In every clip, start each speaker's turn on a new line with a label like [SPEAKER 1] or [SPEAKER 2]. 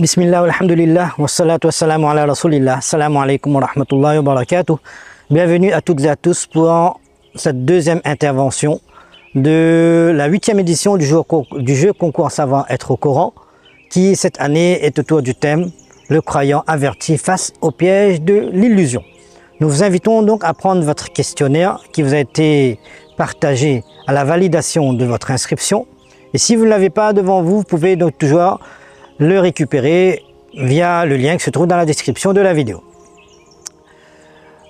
[SPEAKER 1] Bismillah, alhamdulillah, wassalatu wassalamu ala rasulillah, assalamu alaikum wa rahmatullahi wa barakatuh. Bienvenue à toutes et à tous pour cette deuxième intervention de la 8e édition du jeu concours savant être au Coran, qui cette année est autour du thème « Le croyant averti face au piège de l'illusion ». Nous vous invitons donc à prendre votre questionnaire qui vous a été partagé à la validation de votre inscription. Et si vous ne l'avez pas devant vous, vous pouvez donc toujours le récupérer via le lien qui se trouve dans la description de la vidéo.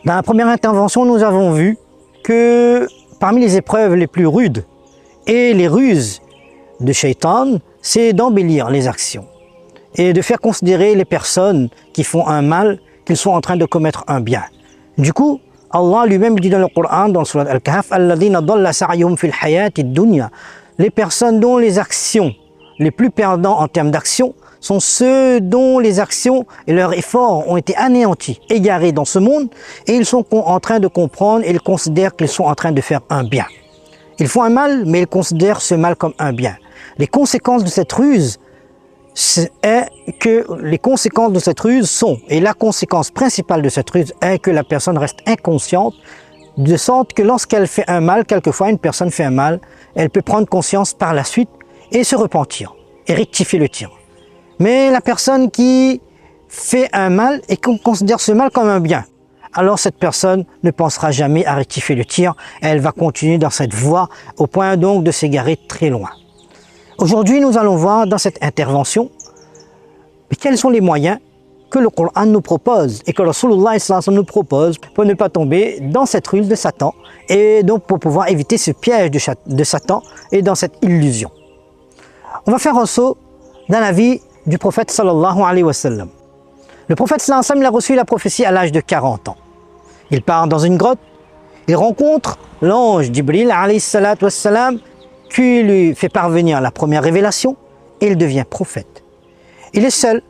[SPEAKER 1] Dans la première intervention, nous avons vu que parmi les épreuves les plus rudes et les ruses de Shaitan, c'est d'embellir les actions et de faire considérer les personnes qui font un mal qu'ils sont en train de commettre un bien. Du coup, Allah lui-même dit dans le Coran, dans le Surat Al-Kahf, Alladhina dalla sa'yuhum fil hayati dunya, les personnes dont les actions les plus perdants en termes d'action sont ceux dont les actions et leurs efforts ont été anéantis, égarés dans ce monde, et ils sont en train de comprendre et ils considèrent qu'ils sont en train de faire un bien. Ils font un mal, mais ils considèrent ce mal comme un bien. Les conséquences de cette ruse sont, et la conséquence principale de cette ruse est que la personne reste inconsciente, de sorte que lorsqu'elle fait un mal, quelquefois une personne fait un mal, elle peut prendre conscience par la suite et se repentir et rectifier le tir. Mais la personne qui fait un mal et qu'on considère ce mal comme un bien, alors cette personne ne pensera jamais à rectifier le tir, elle va continuer dans cette voie au point donc de s'égarer très loin. Aujourd'hui, nous allons voir dans cette intervention quels sont les moyens que le Coran nous propose et que Rasulullah nous propose pour ne pas tomber dans cette ruse de Satan et donc pour pouvoir éviter ce piège de Satan et dans cette illusion. On va faire un saut dans la vie du prophète sallallahu alayhi wa sallam. Le prophète sallallahu alayhi wa sallam a reçu la prophétie à l'âge de 40 ans. Il part dans une grotte, il rencontre l'ange Jibril alayhi salatu wa sallam qui lui fait parvenir la première révélation et il devient prophète. Il est seul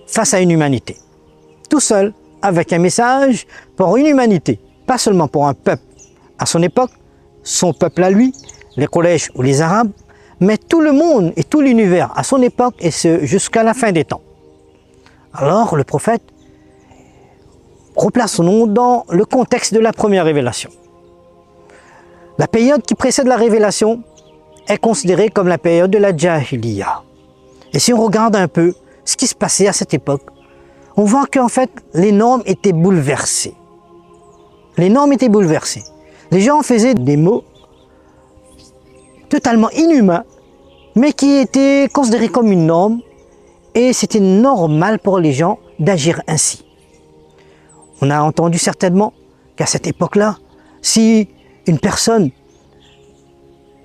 [SPEAKER 1] face à une humanité, tout seul avec un message pour une humanité, pas seulement pour un peuple à son époque, son peuple à lui, les Quraysh ou les Arabes, mais tout le monde et tout l'univers à son époque et ce jusqu'à la fin des temps. Alors le prophète replace son nom dans le contexte de la première révélation. La période qui précède la révélation est considérée comme la période de la Jahiliya. Et si on regarde un peu ce qui se passait à cette époque, on voit qu'en fait les normes étaient bouleversées. Les normes étaient bouleversées. Les gens faisaient des mots totalement inhumains, mais qui étaient considérés comme une norme, et c'était normal pour les gens d'agir ainsi. On a entendu certainement qu'à cette époque-là, si une personne,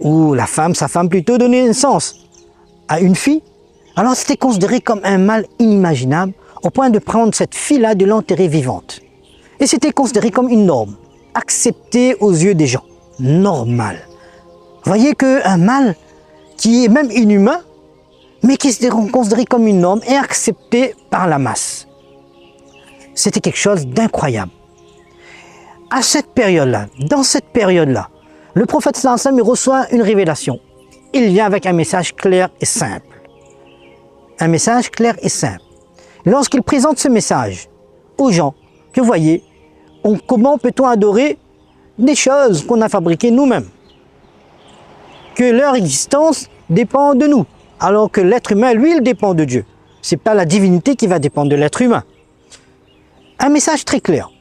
[SPEAKER 1] ou la femme, sa femme plutôt, donnait naissance à une fille, alors c'était considéré comme un mal inimaginable, au point de prendre cette fille-là, de l'enterrer vivante. Et c'était considéré comme une norme, acceptée aux yeux des gens, normal. Voyez qu'un mal qui est même inhumain, mais qui est considéré comme une norme et accepté par la masse. C'était quelque chose d'incroyable. À cette période-là, dans cette période-là, le prophète sallallahu alayhi wa sallam reçoit une révélation. Il vient avec un message clair et simple. Un message clair et simple. Lorsqu'il présente ce message aux gens, que voyez, comment peut-on adorer des choses qu'on a fabriquées nous-mêmes? Que leur existence dépend de nous, alors que l'être humain, lui, il dépend de Dieu. Ce n'est pas la divinité qui va dépendre de l'être humain. Un message très clair.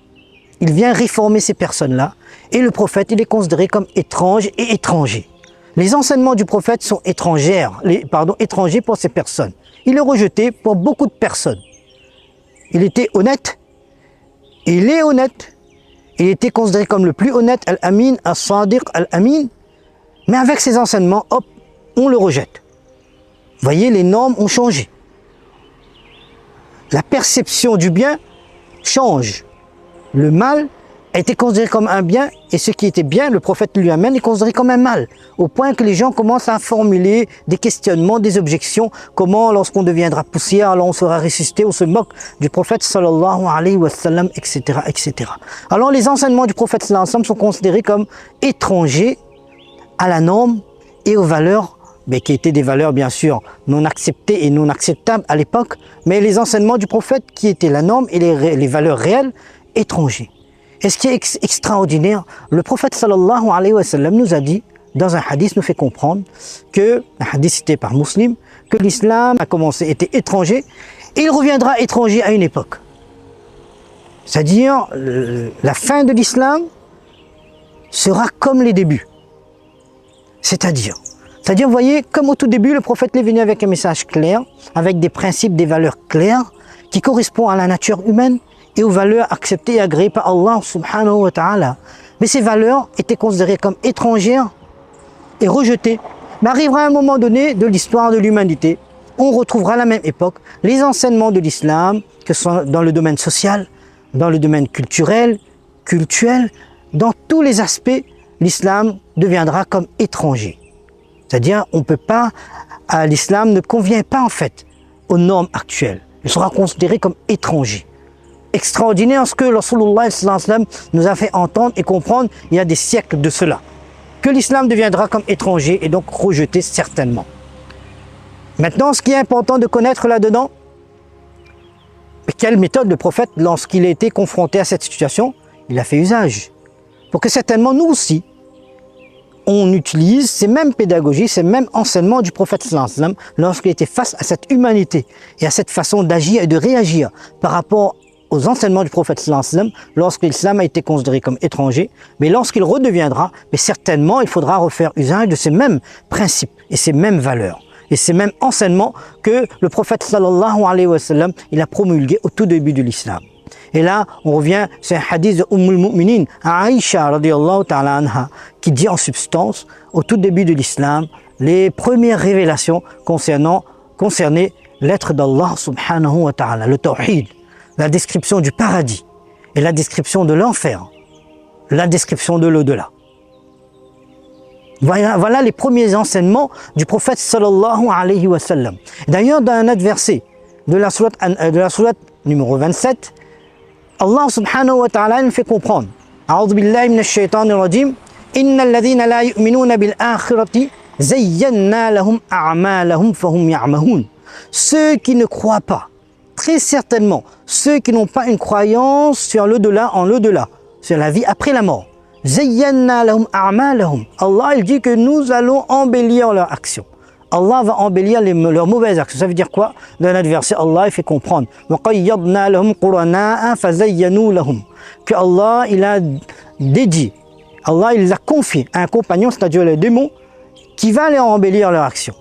[SPEAKER 1] Il vient réformer ces personnes-là, et le prophète, il est considéré comme étrange et étranger. Les enseignements du prophète sont étrangers pour ces personnes. Il est rejeté pour beaucoup de personnes. Il était honnête, il est honnête, il était considéré comme le plus honnête, Al-Amin, As-Sadiq, Al-Amin, mais avec ces enseignements, hop, on le rejette. Voyez, les normes ont changé. La perception du bien change. Le mal a été considéré comme un bien, et ce qui était bien, le prophète lui amène, est considéré comme un mal. Au point que les gens commencent à formuler des questionnements, des objections. Comment, lorsqu'on deviendra poussière, alors on sera ressuscité, on se moque du prophète sallallahu alayhi wa sallam, etc., etc. Alors les enseignements du prophète sallallahu alayhi wa sallam sont considérés comme étrangers à la norme et aux valeurs mais qui étaient des valeurs bien sûr non acceptées et non acceptables à l'époque, mais les enseignements du prophète qui étaient la norme et les valeurs réelles étrangers. Et ce qui est extraordinaire, le prophète sallallahu alayhi wa sallam nous a dit, dans un hadith, nous fait comprendre que, un hadith cité par Muslim, que l'islam a commencé, était étranger, et il reviendra étranger à une époque. C'est-à-dire, la fin de l'islam sera comme les débuts. C'est-à-dire, vous voyez, comme au tout début, le prophète est venu avec un message clair, avec des principes, des valeurs claires, qui correspondent à la nature humaine et aux valeurs acceptées et agréées par Allah subhanahu wa ta'ala. Mais ces valeurs étaient considérées comme étrangères et rejetées. Mais arrivera un moment donné de l'histoire de l'humanité, on retrouvera à la même époque les enseignements de l'islam, que ce soit dans le domaine social, dans le domaine culturel, dans tous les aspects, l'islam deviendra comme étranger. C'est-à-dire, on ne peut pas, l'islam ne convient pas en fait aux normes actuelles. Il sera considéré comme étranger. Extraordinaire ce que Rasulullah sallallahu alayhi wa sallam nous a fait entendre et comprendre il y a des siècles de cela. Que l'islam deviendra comme étranger et donc rejeté certainement. Maintenant, ce qui est important de connaître là-dedans, quelle méthode le prophète, lorsqu'il a été confronté à cette situation, il a fait usage. Pour que certainement nous aussi, on utilise ces mêmes pédagogies, ces mêmes enseignements du prophète sallallahu alayhi wa sallam lorsqu'il était face à cette humanité et à cette façon d'agir et de réagir par rapport aux enseignements du prophète sallallahu alayhi wa sallam lorsque l'islam a été considéré comme étranger, mais lorsqu'il redeviendra, mais certainement il faudra refaire usage de ces mêmes principes et ces mêmes valeurs et ces mêmes enseignements que le prophète sallallahu alayhi wa sallam il a promulgué au tout début de l'islam. Et là, on revient, c'est un hadith de al-Mu'minin, Aïcha radiyallahu ta'ala anha, qui dit en substance, au tout début de l'islam, les premières révélations concernaient l'être d'Allah subhanahu wa ta'ala, le tawhid, la description du paradis et la description de l'enfer, la description de l'au-delà. Voilà les premiers enseignements du prophète sallallahu alayhi wa sallam. D'ailleurs, dans un autre verset de la sourate numéro 27, Allah subhanahu wa ta'ala nous fait comprendre. A'udhu billahi minash shaitanir rajim. Innal ladhina la yu'minuna bil akhirati zayyana lahum a'malahum fahum ya'mahun. Ceux qui ne croient pas, très certainement, ceux qui n'ont pas une croyance sur l'au-delà, en l'au-delà, sur la vie après la mort. Zayyana lahum a'malahum. Allah il dit que nous allons embellir leurs actions. Allah va embellir leurs mauvaises actions. Ça veut dire quoi? Dans notre verset, Allah il fait comprendre que Allah il a dédié, Allah il les a confiés à un compagnon, c'est-à-dire le démon, qui va les embellir leurs actions.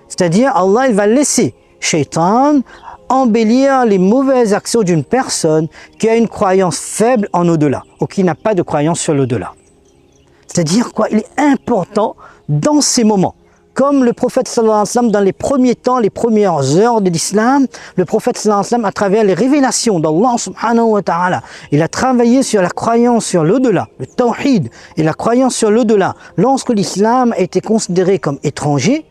[SPEAKER 1] C'est-à-dire Allah il va laisser Shaitan embellir les mauvaises actions d'une personne qui a une croyance faible en au-delà ou qui n'a pas de croyance sur l'au-delà. C'est-à-dire quoi? Il est important dans ces moments. Comme le prophète sallallahu alayhi wa sallam, dans les premiers temps, les premières heures de l'islam, le prophète sallallahu alayhi wa sallam, à travers les révélations d'Allah subhanahu wa ta'ala, il a travaillé sur la croyance sur l'au-delà, le tawhid et la croyance sur l'au-delà. Lorsque l'islam a été considéré comme étranger,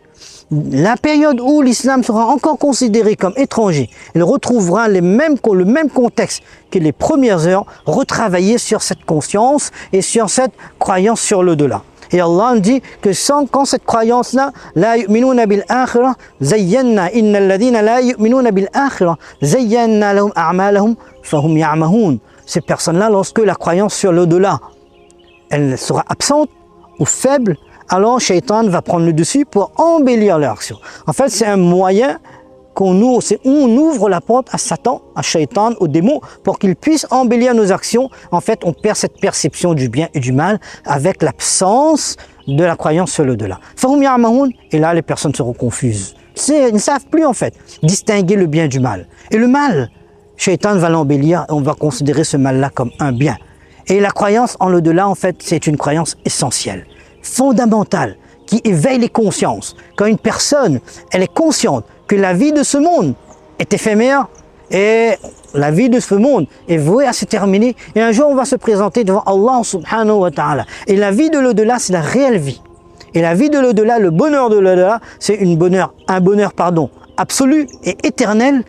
[SPEAKER 1] la période où l'islam sera encore considéré comme étranger, il retrouvera le même contexte que les premières heures, retravailler sur cette conscience et sur cette croyance sur l'au-delà. Et Allah dit que quand cette croyance-là, la yu'minuna bil akhirah, zayyana innal ladhina la yu'minuna bil akhirah, zayyana lahum a'malahum fahum ya'mahun. Ces personnes-là, lorsque la croyance sur l'au-delà, elle sera absente ou faible, alors Shaitan va prendre le dessus pour embellir leur action. En fait, c'est un moyen on ouvre la porte à Satan, à Shaitan, au démon, pour qu'il puisse embellir nos actions. En fait, on perd cette perception du bien et du mal avec l'absence de la croyance sur l'au-delà. Et là, les personnes seront confuses. Ils ne savent plus, en fait, distinguer le bien du mal. Et le mal, Shaitan va l'embellir et on va considérer ce mal-là comme un bien. Et la croyance en l'au-delà, en fait, c'est une croyance essentielle, fondamentale, qui éveille les consciences. Quand une personne, elle est consciente que la vie de ce monde est éphémère et la vie de ce monde est vouée à se terminer. Et un jour, on va se présenter devant Allah subhanahu wa ta'ala. Et la vie de l'au-delà, c'est la réelle vie. Et la vie de l'au-delà, le bonheur de l'au-delà, c'est un bonheur absolu et éternel.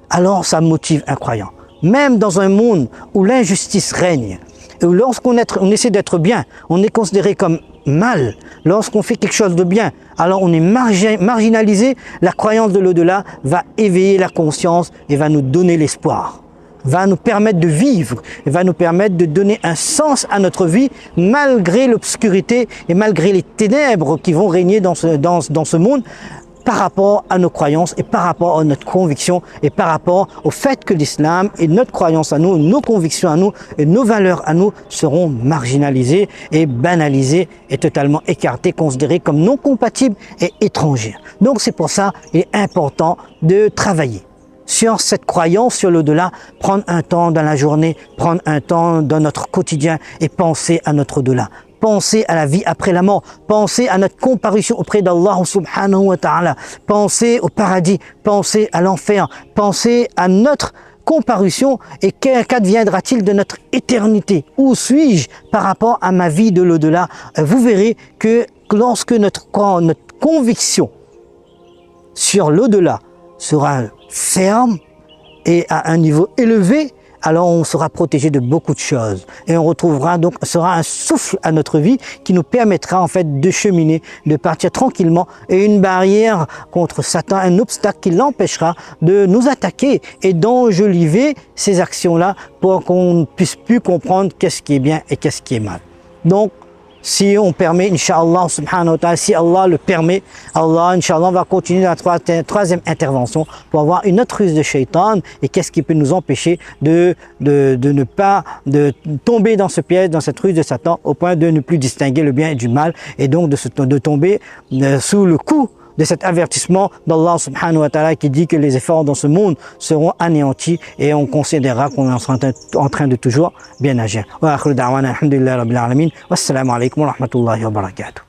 [SPEAKER 1] Alors, ça motive un croyant. Même dans un monde où l'injustice règne, et où lorsqu'on essaie d'être bien, on est considéré comme mal, lorsqu'on fait quelque chose de bien, alors on est marginalisé, la croyance de l'au-delà va éveiller la conscience et va nous donner l'espoir, va nous permettre de vivre, va nous permettre de donner un sens à notre vie malgré l'obscurité et malgré les ténèbres qui vont régner dans ce monde, par rapport à nos croyances et par rapport à notre conviction et par rapport au fait que l'islam et notre croyance à nous, nos convictions à nous et nos valeurs à nous seront marginalisées et banalisées et totalement écartées, considérées comme non compatibles et étrangères. Donc c'est pour ça qu'il est important de travailler sur cette croyance sur l'au-delà, prendre un temps dans la journée, prendre un temps dans notre quotidien et penser à notre au-delà. Pensez à la vie après la mort, pensez à notre comparution auprès d'Allah subhanahu wa ta'ala, pensez au paradis, pensez à l'enfer, pensez à notre comparution et qu'adviendra-t-il de notre éternité? Où suis-je par rapport à ma vie de l'au-delà? Vous verrez que lorsque notre conviction sur l'au-delà sera ferme et à un niveau élevé, alors on sera protégé de beaucoup de choses et on retrouvera donc, sera un souffle à notre vie qui nous permettra en fait de cheminer, de partir tranquillement et une barrière contre Satan, un obstacle qui l'empêchera de nous attaquer et d'enjoliver ces actions-là pour qu'on ne puisse plus comprendre qu'est-ce qui est bien et qu'est-ce qui est mal. Donc, si on permet, Inch'Allah, subhanahu wa ta'ala, si Allah le permet, Allah, Inch'Allah, va continuer la troisième intervention pour avoir une autre ruse de shaitan et qu'est-ce qui peut nous empêcher de ne pas tomber dans ce piège, dans cette ruse de Satan, au point de ne plus distinguer le bien et du mal et donc de tomber sous le coup de cet avertissement d'Allah subhanahu wa ta'ala qui dit que les efforts dans ce monde seront anéantis et on considérera qu'on est en train de toujours bien agir. Wa akhiru da'wana alhamdulillahi rabbil alamin. Wassalamu alaikum wa rahmatullahi wa barakatuh.